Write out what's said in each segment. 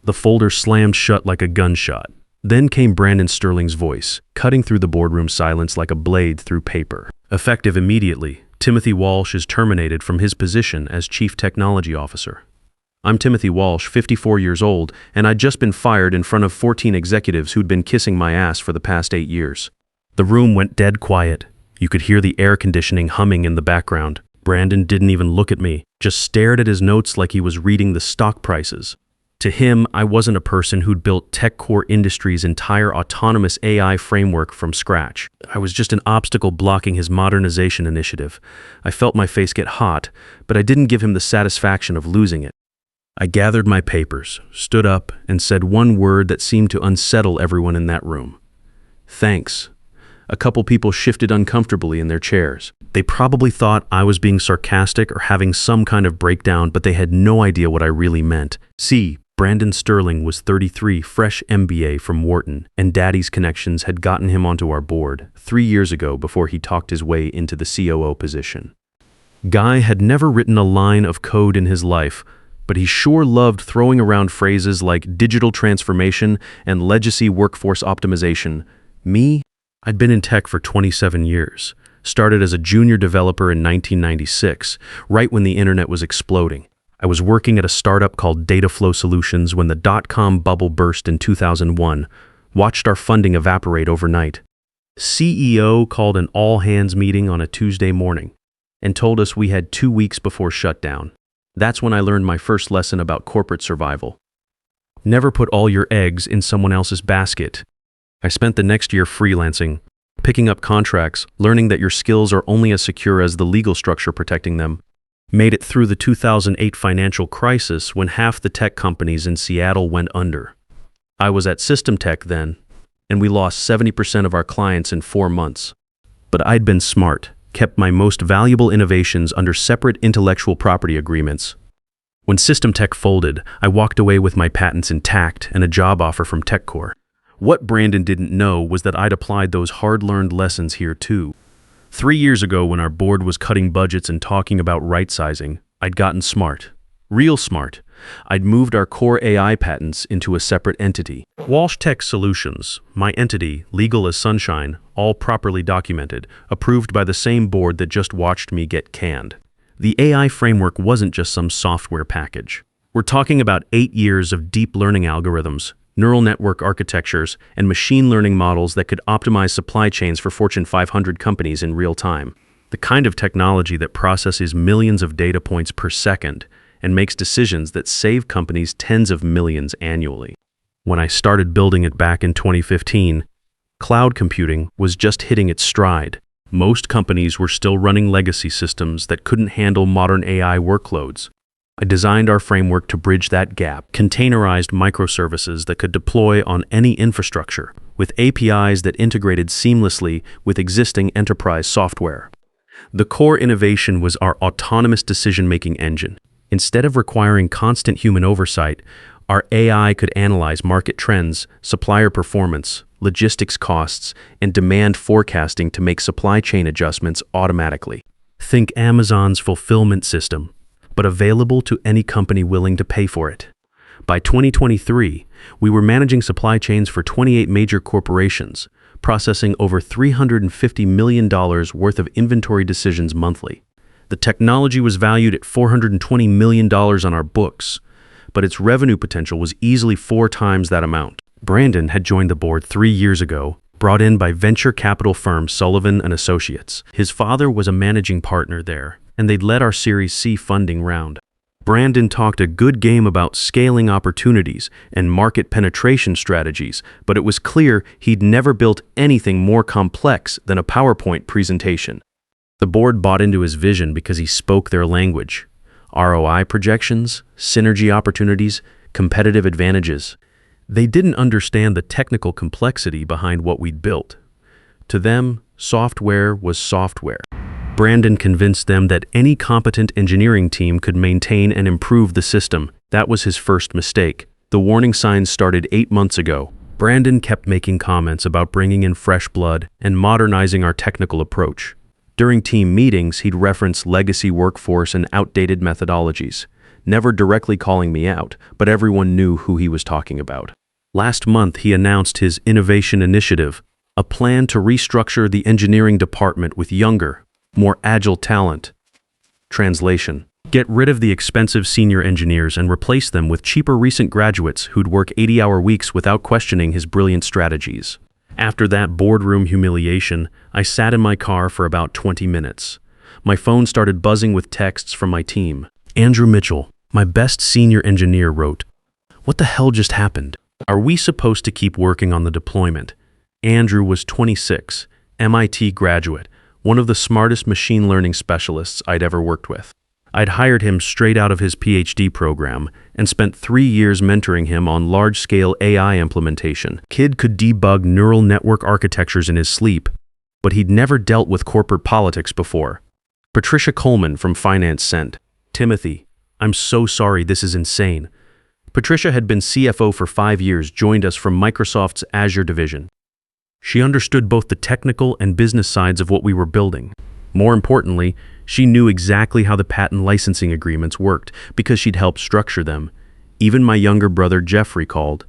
The folder slammed shut like a gunshot. Then came Brandon Sterling's voice, cutting through the boardroom silence like a blade through paper. Effective immediately, Timothy Walsh is terminated from his position as Chief Technology Officer. I'm Timothy Walsh, 54 years old, and I'd just been fired in front of 14 executives who'd been kissing my ass for the past 8 years. The room went dead quiet. You could hear the air conditioning humming in the background. Brandon didn't even look at me, just stared at his notes like he was reading the stock prices. To him, I wasn't a person who'd built TechCore Industries' entire autonomous AI framework from scratch. I was just an obstacle blocking his modernization initiative. I felt my face get hot, but I didn't give him the satisfaction of losing it. I gathered my papers, stood up, and said one word that seemed to unsettle everyone in that room. Thanks. A couple people shifted uncomfortably in their chairs. They probably thought I was being sarcastic or having some kind of breakdown, but they had no idea what I really meant. See, Brandon Sterling was 33, fresh MBA from Wharton, and Daddy's connections had gotten him onto our board 3 years ago before he talked his way into the COO position. Guy had never written a line of code in his life, but he sure loved throwing around phrases like digital transformation and legacy workforce optimization. Me? I'd been in tech for 27 years, started as a junior developer in 1996, right when the internet was exploding. I was working at a startup called Dataflow Solutions when the dot-com bubble burst in 2001, watched our funding evaporate overnight. CEO called an all-hands meeting on a Tuesday morning and told us we had 2 weeks before shutdown. That's when I learned my first lesson about corporate survival. Never put all your eggs in someone else's basket. I spent the next year freelancing, picking up contracts, learning that your skills are only as secure as the legal structure protecting them. Made it through the 2008 financial crisis when half the tech companies in Seattle went under. I was at System Tech then, and we lost 70% of our clients in 4 months. But I'd been smart, kept my most valuable innovations under separate intellectual property agreements. When System Tech folded, I walked away with my patents intact and a job offer from TechCore. What Brandon didn't know was that I'd applied those hard-learned lessons here too. 3 years ago, when our board was cutting budgets and talking about right-sizing, I'd gotten smart. Real smart. I'd moved our core AI patents into a separate entity. Walsh Tech Solutions, my entity, legal as sunshine, all properly documented, approved by the same board that just watched me get canned. The AI framework wasn't just some software package. We're talking about 8 years of deep learning algorithms, neural network architectures, and machine learning models that could optimize supply chains for Fortune 500 companies in real time. The kind of technology that processes millions of data points per second and makes decisions that save companies tens of millions annually. When I started building it back in 2015, cloud computing was just hitting its stride. Most companies were still running legacy systems that couldn't handle modern AI workloads. I designed our framework to bridge that gap, containerized microservices that could deploy on any infrastructure, with APIs that integrated seamlessly with existing enterprise software. The core innovation was our autonomous decision-making engine. Instead of requiring constant human oversight, our AI could analyze market trends, supplier performance, logistics costs, and demand forecasting to make supply chain adjustments automatically. Think Amazon's fulfillment system, but available to any company willing to pay for it. By 2023, we were managing supply chains for 28 major corporations, processing over $350 million worth of inventory decisions monthly. The technology was valued at $420 million on our books, but its revenue potential was easily 4 times that amount. Brandon had joined the board 3 years ago, brought in by venture capital firm Sullivan & Associates. His father was a managing partner there, and they'd led our Series C funding round. Brandon talked a good game about scaling opportunities and market penetration strategies, but it was clear he'd never built anything more complex than a PowerPoint presentation. The board bought into his vision because he spoke their language. ROI projections, synergy opportunities, competitive advantages. They didn't understand the technical complexity behind what we'd built. To them, software was software. Brandon convinced them that any competent engineering team could maintain and improve the system. That was his first mistake. The warning signs started 8 months ago. Brandon kept making comments about bringing in fresh blood and modernizing our technical approach. During team meetings, he'd reference legacy workforce and outdated methodologies. never directly calling me out, but everyone knew who he was talking about. Last month, he announced his innovation initiative, a plan to restructure the engineering department with younger, more agile talent. Translation: get rid of the expensive senior engineers and replace them with cheaper recent graduates who'd work 80-hour weeks without questioning his brilliant strategies. After that boardroom humiliation, I sat in my car for about 20 minutes. My phone started buzzing with texts from my team. Andrew Mitchell, my best senior engineer, wrote, "What the hell just happened? Are we supposed to keep working on the deployment?" Andrew was 26, MIT graduate, one of the smartest machine learning specialists I'd ever worked with. I'd hired him straight out of his PhD program and spent 3 years mentoring him on large-scale AI implementation. Kid could debug neural network architectures in his sleep, but he'd never dealt with corporate politics before. Patricia Coleman from Finance sent, "Timothy, I'm so sorry, this is insane." Patricia had been CFO for 5 years, joined us from Microsoft's Azure division. She understood both the technical and business sides of what we were building. More importantly, she knew exactly how the patent licensing agreements worked because she'd helped structure them. Even my younger brother Jeffrey called.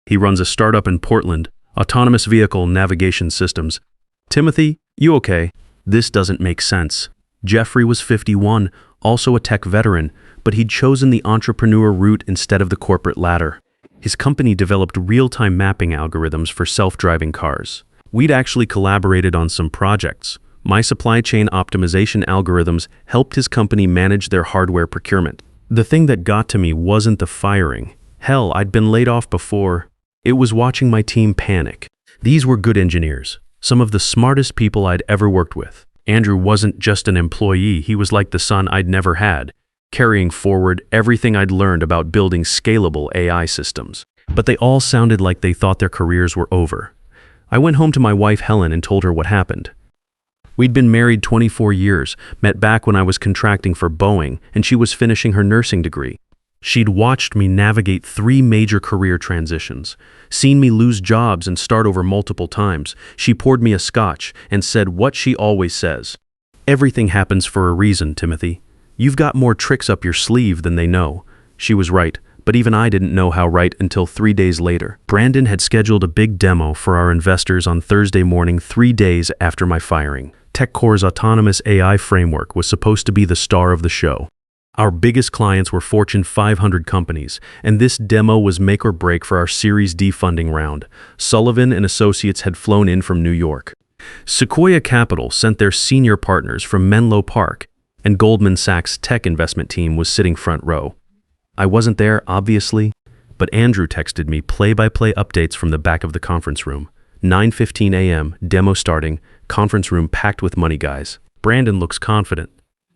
He runs a startup in Portland, autonomous vehicle navigation systems. "Timothy, you okay? This doesn't make sense." Jeffrey was 51, also a tech veteran, but he'd chosen the entrepreneur route instead of the corporate ladder. His company developed real-time mapping algorithms for self-driving cars. We'd actually collaborated on some projects. My supply chain optimization algorithms helped his company manage their hardware procurement. The thing that got to me wasn't the firing. Hell, I'd been laid off before. It was watching my team panic. These were good engineers, some of the smartest people I'd ever worked with. Andrew wasn't just an employee, he was like the son I'd never had, carrying forward everything I'd learned about building scalable AI systems. But they all sounded like they thought their careers were over. I went home to my wife Helen and told her what happened. We'd been married 24 years, met back when I was contracting for Boeing, and she was finishing her nursing degree. She'd watched me navigate 3 major career transitions, seen me lose jobs and start over multiple times. She poured me a scotch and said what she always says. "Everything happens for a reason, Timothy. You've got more tricks up your sleeve than they know." She was right, but even I didn't know how right until 3 days later. Brandon had scheduled a big demo for our investors on Thursday morning, 3 days after my firing. TechCore's autonomous AI framework was supposed to be the star of the show. Our biggest clients were Fortune 500 companies, and this demo was make or break for our Series D funding round. Sullivan and Associates had flown in from New York. Sequoia Capital sent their senior partners from Menlo Park, and Goldman Sachs' tech investment team was sitting front row. I wasn't there, obviously, but Andrew texted me play-by-play updates from the back of the conference room. 9:15 a.m., demo starting, conference room packed with money guys. Brandon looks confident.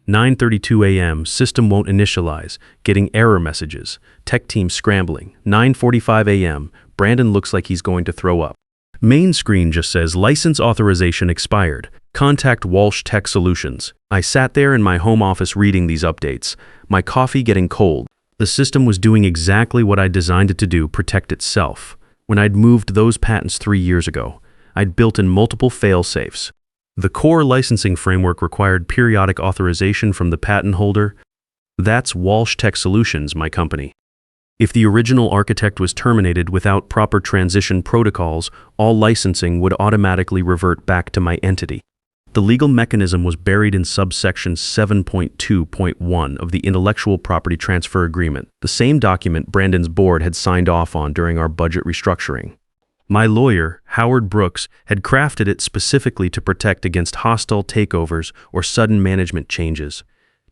9:32 a.m., system won't initialize, getting error messages, tech team scrambling. 9:45 a.m., Brandon looks like he's going to throw up. Main screen just says license authorization expired. Contact Walsh Tech Solutions. I sat there in my home office reading these updates, my coffee getting cold. The system was doing exactly what I designed it to do, protect itself. When I'd moved those patents 3 years ago, I'd built in multiple fail-safes. The core licensing framework required periodic authorization from the patent holder. That's Walsh Tech Solutions, my company. If the original architect was terminated without proper transition protocols, all licensing would automatically revert back to my entity. The legal mechanism was buried in subsection 7.2.1 of the Intellectual Property Transfer Agreement, the same document Brandon's board had signed off on during our budget restructuring. My lawyer, Howard Brooks, had crafted it specifically to protect against hostile takeovers or sudden management changes.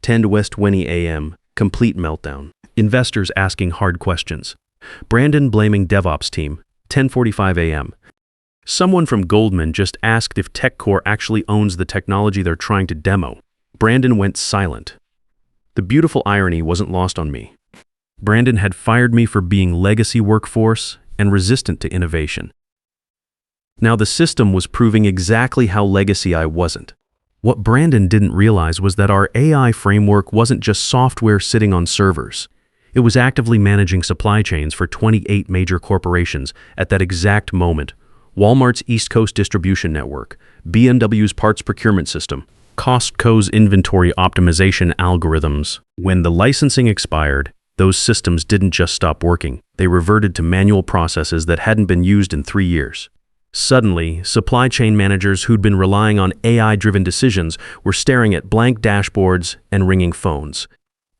10 West 20 a.m., complete meltdown. Investors asking hard questions. Brandon blaming DevOps team. 10:45 a.m. Someone from Goldman just asked if TechCore actually owns the technology they're trying to demo. Brandon went silent. The beautiful irony wasn't lost on me. Brandon had fired me for being legacy workforce and resistant to innovation. Now the system was proving exactly how legacy I wasn't. What Brandon didn't realize was that our AI framework wasn't just software sitting on servers. It was actively managing supply chains for 28 major corporations at that exact moment. Walmart's East Coast distribution network, BMW's parts procurement system, Costco's inventory optimization algorithms. When the licensing expired, those systems didn't just stop working. They reverted to manual processes that hadn't been used in 3 years. Suddenly, supply chain managers who'd been relying on AI-driven decisions were staring at blank dashboards and ringing phones.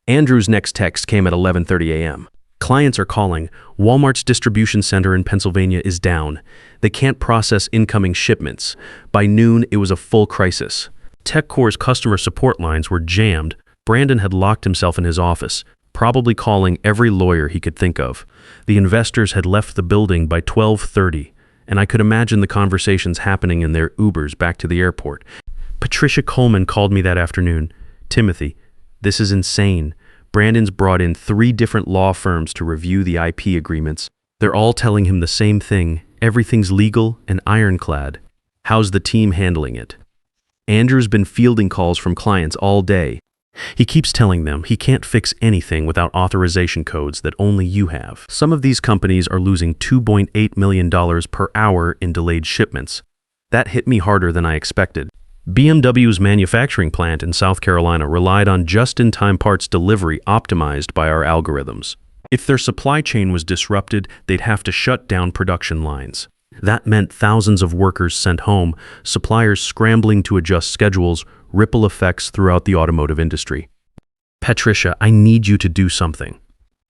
Andrew's next text came at 11:30 a.m. Clients are calling. Walmart's distribution center in Pennsylvania is down. They can't process incoming shipments. By noon, it was a full crisis. TechCore's customer support lines were jammed. Brandon had locked himself in his office, probably calling every lawyer he could think of. The investors had left the building by 12:30, and I could imagine the conversations happening in their Ubers back to the airport. Patricia Coleman called me that afternoon. "Timothy, this is insane. Brandon's brought in 3 different law firms to review the IP agreements. They're all telling him the same thing. Everything's legal and ironclad. How's the team handling it?" Andrew's been fielding calls from clients all day. He keeps telling them he can't fix anything without authorization codes that only you have. Some of these companies are losing $2.8 million per hour in delayed shipments. That hit me harder than I expected. BMW's manufacturing plant in South Carolina relied on just-in-time parts delivery optimized by our algorithms. If their supply chain was disrupted, they'd have to shut down production lines. That meant thousands of workers sent home, suppliers scrambling to adjust schedules, ripple effects throughout the automotive industry. "Patricia, I need you to do something.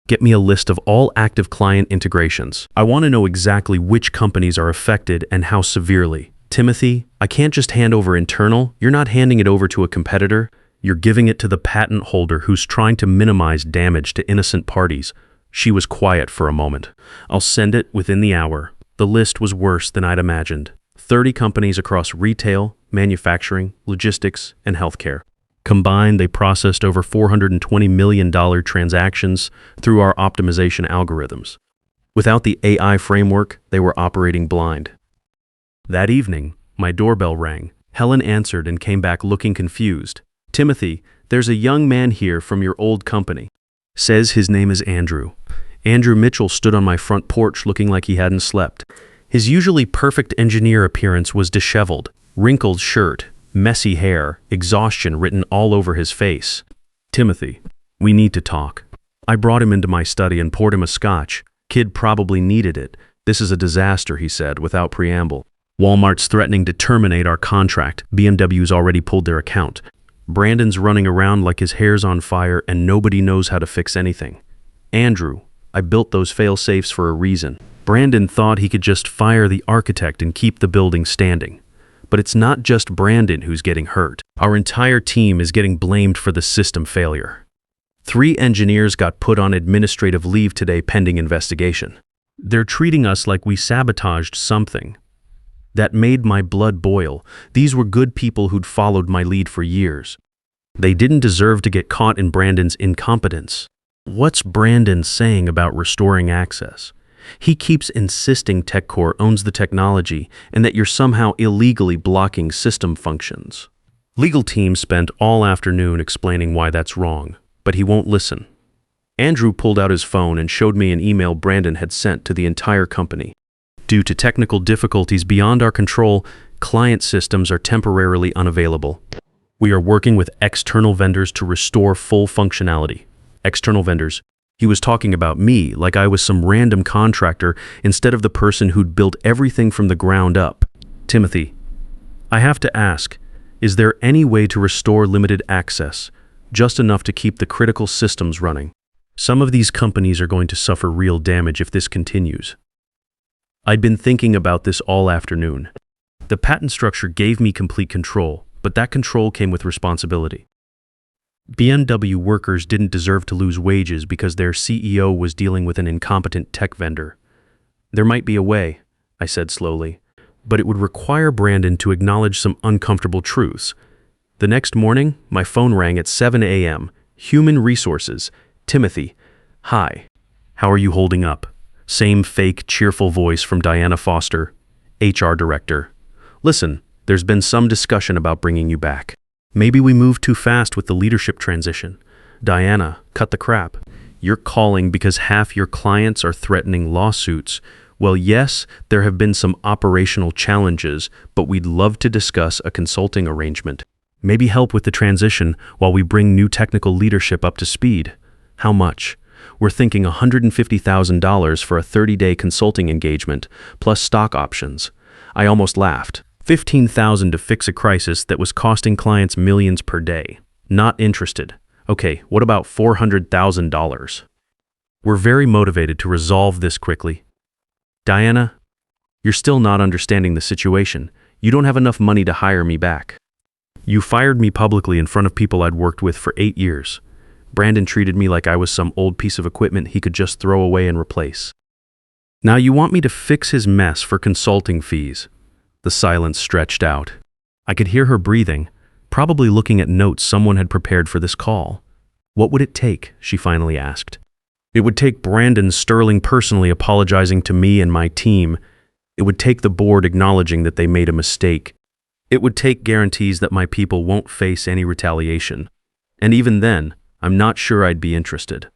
Get me a list of all active client integrations. I want to know exactly which companies are affected and how severely. Timothy, I can't just hand over internal. You're not handing it over to a competitor. You're giving it to the patent holder who's trying to minimize damage to innocent parties." She was quiet for a moment. "I'll send it within the hour." The list was worse than I'd imagined. 30 companies across retail, manufacturing, logistics, and healthcare. Combined, they processed over $420 million transactions through our optimization algorithms. Without the AI framework, they were operating blind. That evening, my doorbell rang. Helen answered and came back looking confused. "Timothy, there's a young man here from your old company. Says his name is Andrew." Andrew Mitchell stood on my front porch looking like he hadn't slept. His usually perfect engineer appearance was disheveled. Wrinkled shirt, messy hair, exhaustion written all over his face. "Timothy, we need to talk." I brought him into my study and poured him a scotch. "Kid probably needed it. This is a disaster," he said, without preamble. "Walmart's threatening to terminate our contract. BMW's already pulled their account. Brandon's running around like his hair's on fire and nobody knows how to fix anything. Andrew, I built those fail-safes for a reason. Brandon thought he could just fire the architect and keep the building standing. But it's not just Brandon who's getting hurt. Our entire team is getting blamed for the system failure. 3 engineers got put on administrative leave today pending investigation. They're treating us like we sabotaged something. That made my blood boil. These were good people who'd followed my lead for years. They didn't deserve to get caught in Brandon's incompetence. What's Brandon saying about restoring access? He keeps insisting TechCore owns the technology and that you're somehow illegally blocking system functions. Legal team spent all afternoon explaining why that's wrong, but he won't listen. Andrew pulled out his phone and showed me an email Brandon had sent to the entire company. "Due to technical difficulties beyond our control, client systems are temporarily unavailable. We are working with external vendors to restore full functionality." External vendors. He was talking about me like I was some random contractor instead of the person who'd built everything from the ground up. "Timothy, I have to ask, is there any way to restore limited access, just enough to keep the critical systems running? Some of these companies are going to suffer real damage if this continues." I'd been thinking about this all afternoon. The patent structure gave me complete control, but that control came with responsibility. BMW workers didn't deserve to lose wages because their CEO was dealing with an incompetent tech vendor. "There might be a way," I said slowly, "but it would require Brandon to acknowledge some uncomfortable truths." The next morning, my phone rang at 7 a.m. Human Resources. "Timothy, hi. How are you holding up?" Same fake, cheerful voice from Diana Foster, HR Director. "Listen, there's been some discussion about bringing you back. Maybe we moved too fast with the leadership transition. Diana, cut the crap. You're calling because half your clients are threatening lawsuits. Well, yes, there have been some operational challenges, but we'd love to discuss a consulting arrangement." Maybe help with the transition while we bring new technical leadership up to speed. How much? We're thinking $150,000 for a 30-day consulting engagement, plus stock options. I almost laughed. $15,000 to fix a crisis that was costing clients millions per day. Not interested. Okay, what about $400,000? We're very motivated to resolve this quickly. Diana, you're still not understanding the situation. You don't have enough money to hire me back. You fired me publicly in front of people I'd worked with for 8 years. Brandon treated me like I was some old piece of equipment he could just throw away and replace. Now you want me to fix his mess for consulting fees. The silence stretched out. I could hear her breathing, probably looking at notes someone had prepared for this call. What would it take? She finally asked. It would take Brandon Sterling personally apologizing to me and my team. It would take the board acknowledging that they made a mistake. It would take guarantees that my people won't face any retaliation. And even then, I'm not sure I'd be interested.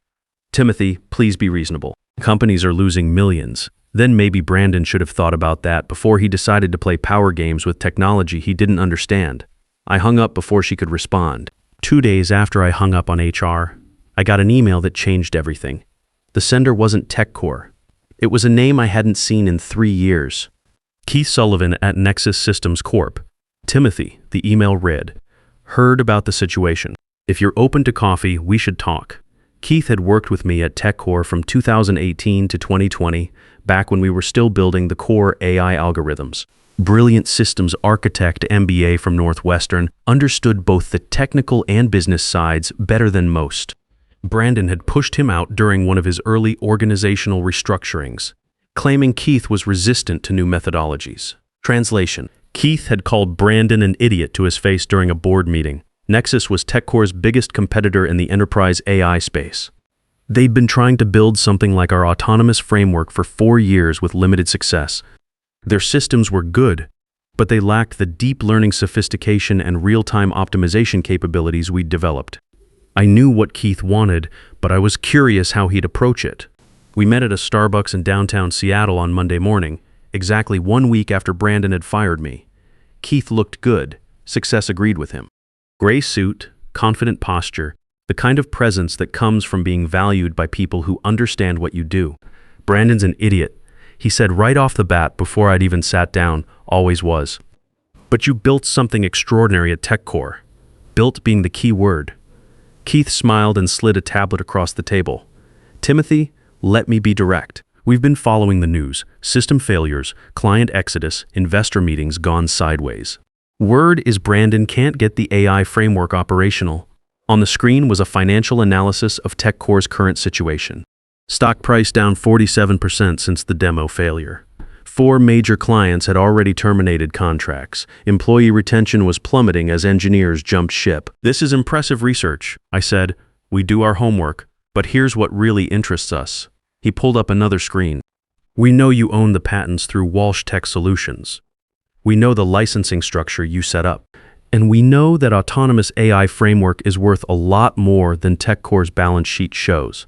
Timothy, please be reasonable. Companies are losing millions. Then maybe Brandon should have thought about that before he decided to play power games with technology he didn't understand. I hung up before she could respond. 2 days after I hung up on HR, I got an email that changed everything. The sender wasn't TechCore. It was a name I hadn't seen in 3 years. Keith Sullivan at Nexus Systems Corp. Timothy, the email read, heard about the situation. If you're open to coffee, we should talk. Keith had worked with me at TechCore from 2018 to 2020, back when we were still building the core AI algorithms. Brilliant systems architect MBA from Northwestern, understood both the technical and business sides better than most. Brandon had pushed him out during one of his early organizational restructurings, claiming Keith was resistant to new methodologies. Translation: Keith had called Brandon an idiot to his face during a board meeting. Nexus was TechCore's biggest competitor in the enterprise AI space. They'd been trying to build something like our autonomous framework for 4 years with limited success. Their systems were good, but they lacked the deep learning sophistication and real-time optimization capabilities we'd developed. I knew what Keith wanted, but I was curious how he'd approach it. We met at a Starbucks in downtown Seattle on Monday morning, exactly 1 week after Brandon had fired me. Keith looked good. Success agreed with him. Gray suit, confident posture, the kind of presence that comes from being valued by people who understand what you do. Brandon's an idiot, he said right off the bat before I'd even sat down, always was. But you built something extraordinary at TechCore. Built being the key word. Keith smiled and slid a tablet across the table. Timothy, let me be direct. We've been following the news, system failures, client exodus, investor meetings gone sideways. Word is Brandon can't get the AI framework operational. On the screen was a financial analysis of TechCore's current situation. Stock price down 47% since the demo failure. 4 major clients had already terminated contracts. Employee retention was plummeting as engineers jumped ship. This is impressive research, I said. We do our homework, but here's what really interests us. He pulled up another screen. We know you own the patents through Walsh Tech Solutions. We know the licensing structure you set up. And we know that autonomous AI framework is worth a lot more than TechCore's balance sheet shows.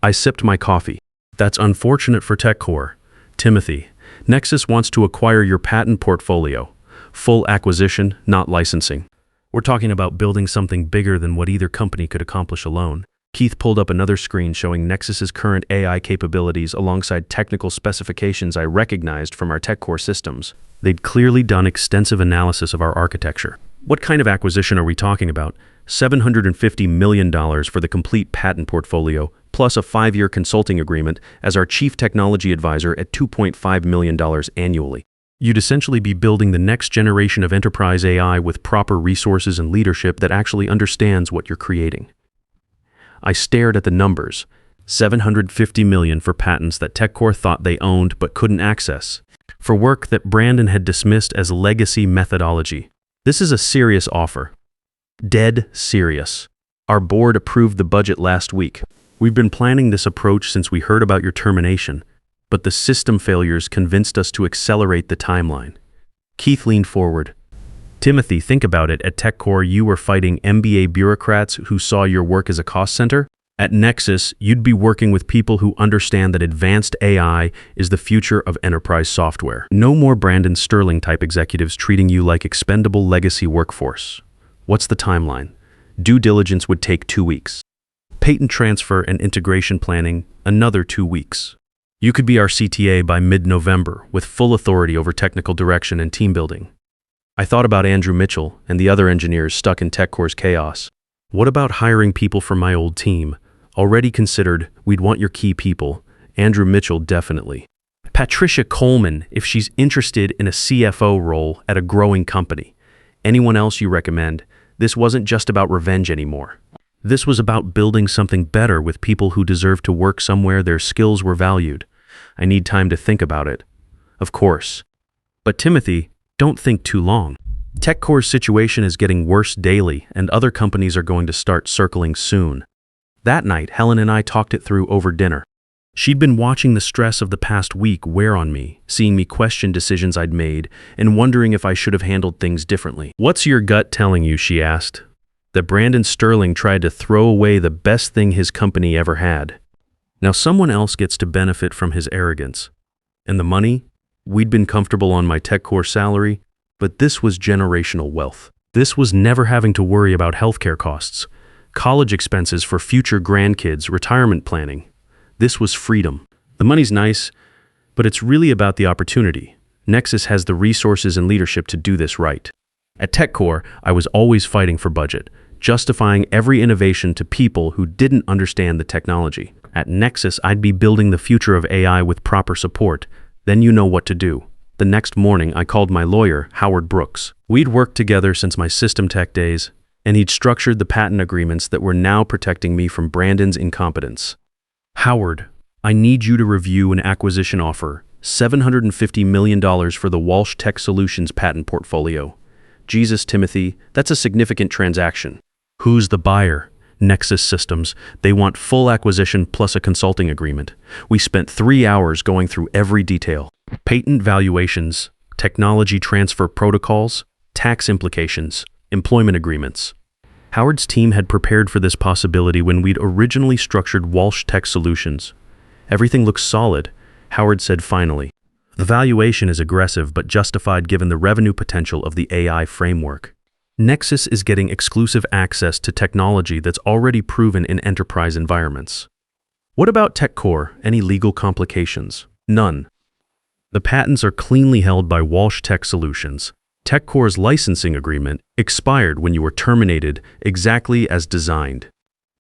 I sipped my coffee. That's unfortunate for TechCore. Timothy, Nexus wants to acquire your patent portfolio. Full acquisition, not licensing. We're talking about building something bigger than what either company could accomplish alone. Keith pulled up another screen showing Nexus's current AI capabilities alongside technical specifications I recognized from our TechCore systems. They'd clearly done extensive analysis of our architecture. What kind of acquisition are we talking about? $750 million for the complete patent portfolio, plus a 5-year consulting agreement as our chief technology advisor at $2.5 million annually. You'd essentially be building the next generation of enterprise AI with proper resources and leadership that actually understands what you're creating. I stared at the numbers. $750 million for patents that TechCore thought they owned but couldn't access. For work that Brandon had dismissed as legacy methodology. This is a serious offer. Dead serious. Our board approved the budget last week. We've been planning this approach since we heard about your termination, but the system failures convinced us to accelerate the timeline. Keith leaned forward. Timothy, think about it. At TechCore, you were fighting MBA bureaucrats who saw your work as a cost center. At Nexus, you'd be working with people who understand that advanced AI is the future of enterprise software. No more Brandon Sterling type executives treating you like expendable legacy workforce. What's the timeline? Due diligence would take 2 weeks. Patent transfer and integration planning, another 2 weeks. You could be our CTA by mid-November with full authority over technical direction and team building. I thought about Andrew Mitchell and the other engineers stuck in TechCore's chaos. What about hiring people from my old team? Already considered, we'd want your key people. Andrew Mitchell, definitely. Patricia Coleman, if she's interested in a CFO role at a growing company. Anyone else you recommend? This wasn't just about revenge anymore. This was about building something better with people who deserve to work somewhere their skills were valued. I need time to think about it. Of course. But Timothy, don't think too long. TechCore's situation is getting worse daily, and other companies are going to start circling soon. That night, Helen and I talked it through over dinner. She'd been watching the stress of the past week wear on me, seeing me question decisions I'd made, and wondering if I should have handled things differently. "What's your gut telling you?" she asked. That Brandon Sterling tried to throw away the best thing his company ever had. Now someone else gets to benefit from his arrogance. And the money? We'd been comfortable on my TechCore salary, but this was generational wealth. This was never having to worry about healthcare costs, college expenses for future grandkids, retirement planning. This was freedom. The money's nice, but it's really about the opportunity. Nexus has the resources and leadership to do this right. At TechCore, I was always fighting for budget, justifying every innovation to people who didn't understand the technology. At Nexus, I'd be building the future of AI with proper support. Then you know what to do. The next morning, I called my lawyer, Howard Brooks. We'd worked together since my system tech days, and he'd structured the patent agreements that were now protecting me from Brandon's incompetence. "Howard, I need you to review an acquisition offer, $750 million for the Walsh Tech Solutions patent portfolio. Jesus, Timothy, that's a significant transaction." "Who's the buyer?" "Nexus Systems. They want full acquisition plus a consulting agreement." We spent 3 hours going through every detail. Patent valuations, technology transfer protocols, tax implications, employment agreements. Howard's team had prepared for this possibility when we'd originally structured Walsh Tech Solutions. "Everything looks solid," Howard said finally. "The valuation is aggressive but justified given the revenue potential of the AI framework. Nexus is getting exclusive access to technology that's already proven in enterprise environments." "What about TechCore? Any legal complications?" "None. The patents are cleanly held by Walsh Tech Solutions. TechCore's licensing agreement expired when you were terminated exactly as designed.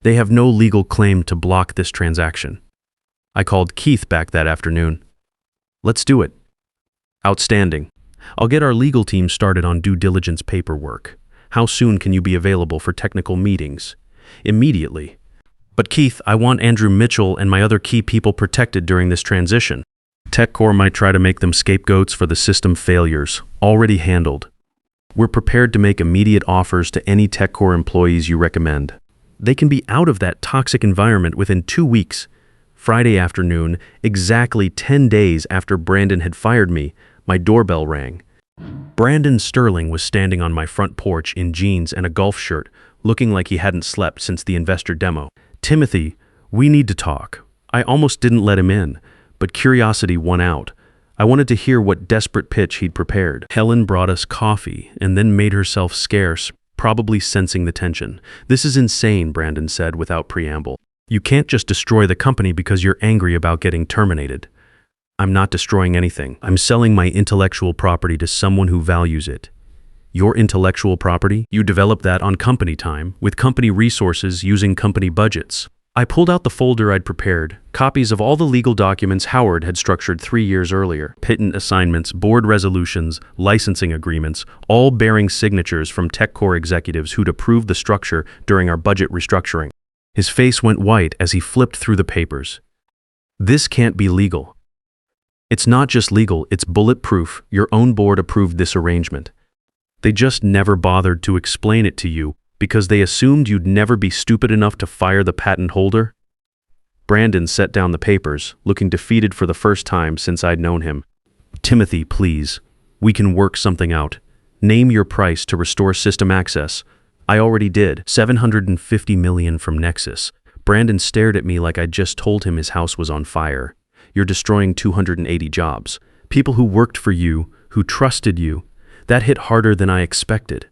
They have no legal claim to block this transaction." I called Keith back that afternoon. "Let's do it." "Outstanding. I'll get our legal team started on due diligence paperwork. How soon can you be available for technical meetings?" "Immediately." "But Keith, I want Andrew Mitchell and my other key people protected during this transition." "TechCore might try to make them scapegoats for the system failures, already handled. We're prepared to make immediate offers to any TechCore employees you recommend. They can be out of that toxic environment within 2 weeks." Friday afternoon, exactly 10 days after Brandon had fired me, my doorbell rang. Brandon Sterling was standing on my front porch in jeans and a golf shirt, looking like he hadn't slept since the investor demo. "Timothy, we need to talk." I almost didn't let him in, but curiosity won out. I wanted to hear what desperate pitch he'd prepared. Helen brought us coffee and then made herself scarce, probably sensing the tension. "This is insane," Brandon said without preamble. "You can't just destroy the company because you're angry about getting terminated." "I'm not destroying anything. I'm selling my intellectual property to someone who values it." "Your intellectual property? You developed that on company time, with company resources using company budgets." I pulled out the folder I'd prepared, copies of all the legal documents Howard had structured 3 years earlier. Patent assignments, board resolutions, licensing agreements, all bearing signatures from TechCore executives who'd approved the structure during our budget restructuring. His face went white as he flipped through the papers. "This can't be legal." "It's not just legal, it's bulletproof. Your own board approved this arrangement. They just never bothered to explain it to you because they assumed you'd never be stupid enough to fire the patent holder." Brandon set down the papers, looking defeated for the first time since I'd known him. "Timothy, please. We can work something out. Name your price to restore system access." I already did. $750 million from Nexus. Brandon stared at me like I'd just told him his house was on fire. "You're destroying 280 jobs. People who worked for you, who trusted you. That hit harder than I expected.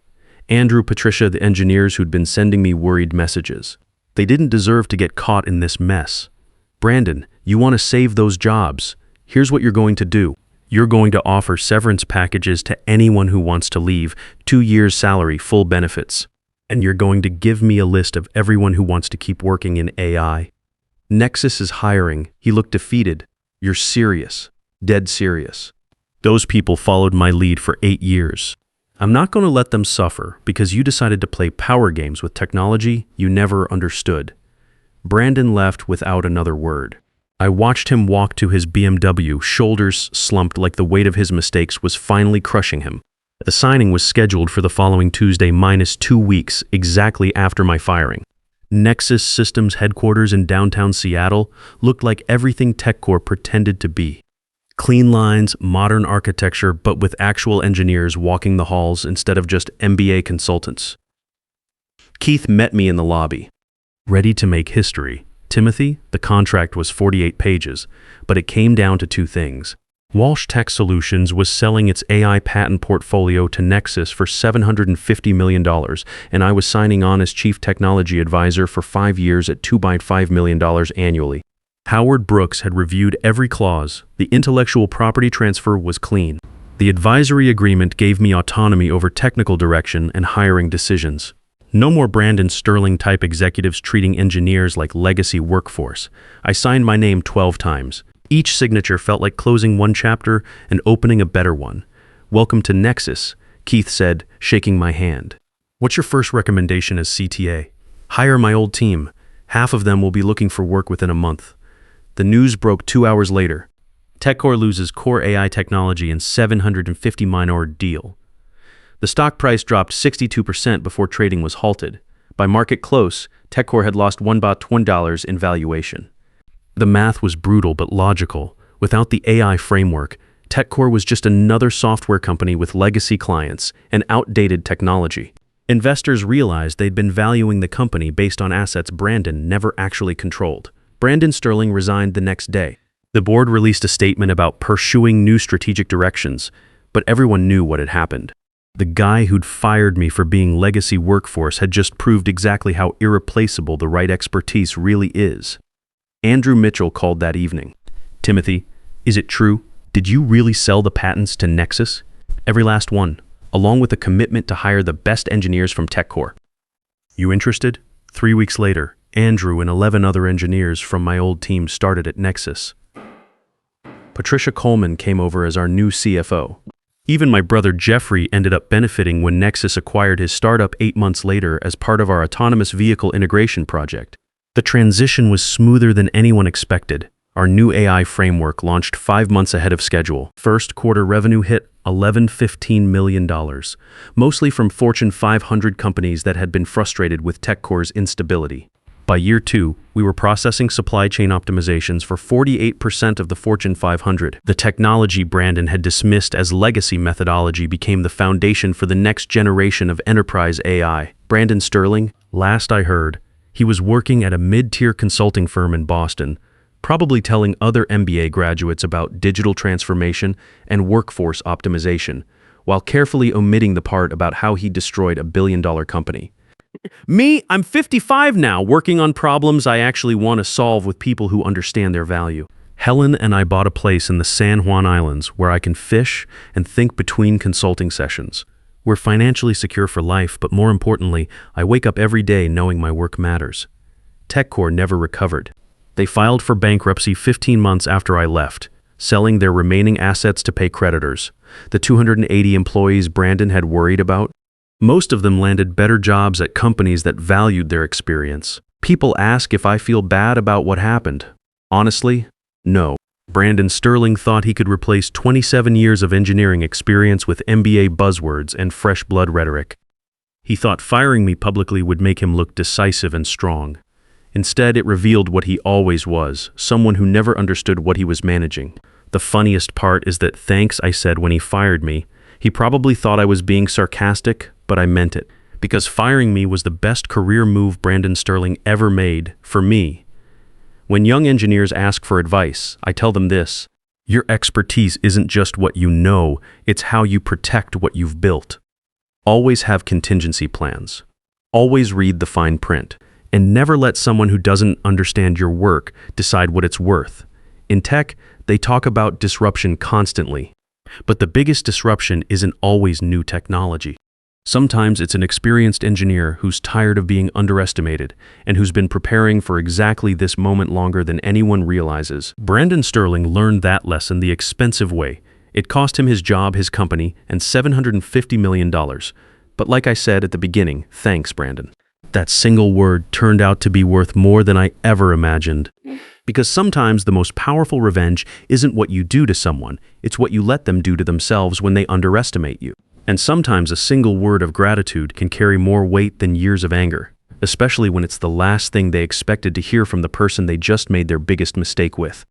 Andrew, Patricia, the engineers who'd been sending me worried messages. They didn't deserve to get caught in this mess. Brandon, you want to save those jobs. Here's what you're going to do. You're going to offer severance packages to anyone who wants to leave, 2 years' salary, full benefits. And you're going to give me a list of everyone who wants to keep working in AI. Nexus is hiring. He looked defeated. You're serious. Dead serious. Those people followed my lead for 8 years. I'm not going to let them suffer because you decided to play power games with technology you never understood. Brandon left without another word. I watched him walk to his BMW, shoulders slumped like the weight of his mistakes was finally crushing him. The signing was scheduled for the following Tuesday minus 2 weeks, exactly after my firing. Nexus Systems headquarters in downtown Seattle looked like everything TechCore pretended to be. Clean lines, modern architecture, but with actual engineers walking the halls instead of just MBA consultants. Keith met me in the lobby. Ready to make history. Timothy, the contract was 48 pages, but it came down to 2 things. Walsh Tech Solutions was selling its AI patent portfolio to Nexus for $750 million, and I was signing on as chief technology advisor for 5 years at $2.5 million annually. Howard Brooks had reviewed every clause. The intellectual property transfer was clean. The advisory agreement gave me autonomy over technical direction and hiring decisions. No more Brandon Sterling-type executives treating engineers like legacy workforce. I signed my name 12 times. Each signature felt like closing one chapter and opening a better one. Welcome to Nexus, Keith said, shaking my hand. What's your first recommendation as CTA? Hire my old team. Half of them will be looking for work within a month. The news broke 2 hours later. TechCore loses core AI technology in $750 million deal. The stock price dropped 62% before trading was halted. By market close, TechCore had lost $1 in valuation. The math was brutal but logical. Without the AI framework, TechCore was just another software company with legacy clients and outdated technology. Investors realized they'd been valuing the company based on assets Brandon never actually controlled. Brandon Sterling resigned the next day. The board released a statement about pursuing new strategic directions, but everyone knew what had happened. The guy who'd fired me for being legacy workforce had just proved exactly how irreplaceable the right expertise really is. Andrew Mitchell called that evening. Timothy, is it true? Did you really sell the patents to Nexus? Every last one, along with a commitment to hire the best engineers from TechCore. You interested? 3 weeks later, Andrew and 11 other engineers from my old team started at Nexus. Patricia Coleman came over as our new CFO. Even my brother Jeffrey ended up benefiting when Nexus acquired his startup 8 months later as part of our autonomous vehicle integration project. The transition was smoother than anyone expected. Our new AI framework launched 5 months ahead of schedule. First quarter revenue hit $15 million, mostly from Fortune 500 companies that had been frustrated with TechCore's instability. By year 2, we were processing supply chain optimizations for 48% of the Fortune 500. The technology Brandon had dismissed as legacy methodology became the foundation for the next generation of enterprise AI. Brandon Sterling, last I heard, he was working at a mid-tier consulting firm in Boston, probably telling other MBA graduates about digital transformation and workforce optimization, while carefully omitting the part about how he destroyed a billion-dollar company. Me, I'm 55 now, working on problems I actually want to solve with people who understand their value. Helen and I bought a place in the San Juan Islands where I can fish and think between consulting sessions. We're financially secure for life, but more importantly, I wake up every day knowing my work matters. TechCore never recovered. They filed for bankruptcy 15 months after I left, selling their remaining assets to pay creditors. The 280 employees Brandon had worried about, most of them landed better jobs at companies that valued their experience. People ask if I feel bad about what happened. Honestly, no. Brandon Sterling thought he could replace 27 years of engineering experience with MBA buzzwords and fresh blood rhetoric. He thought firing me publicly would make him look decisive and strong. Instead, it revealed what he always was, someone who never understood what he was managing. The funniest part is that thanks I said when he fired me, he probably thought I was being sarcastic, but I meant it, because firing me was the best career move Brandon Sterling ever made, for me. When young engineers ask for advice, I tell them this: your expertise isn't just what you know, it's how you protect what you've built. Always have contingency plans. Always read the fine print. And never let someone who doesn't understand your work decide what it's worth. In tech, they talk about disruption constantly. But the biggest disruption isn't always new technology. Sometimes it's an experienced engineer who's tired of being underestimated and who's been preparing for exactly this moment longer than anyone realizes. Brandon Sterling learned that lesson the expensive way. It cost him his job, his company, and $750 million. But like I said at the beginning, thanks, Brandon. That single word turned out to be worth more than I ever imagined. Because sometimes the most powerful revenge isn't what you do to someone, it's what you let them do to themselves when they underestimate you. And sometimes a single word of gratitude can carry more weight than years of anger, especially when it's the last thing they expected to hear from the person they just made their biggest mistake with.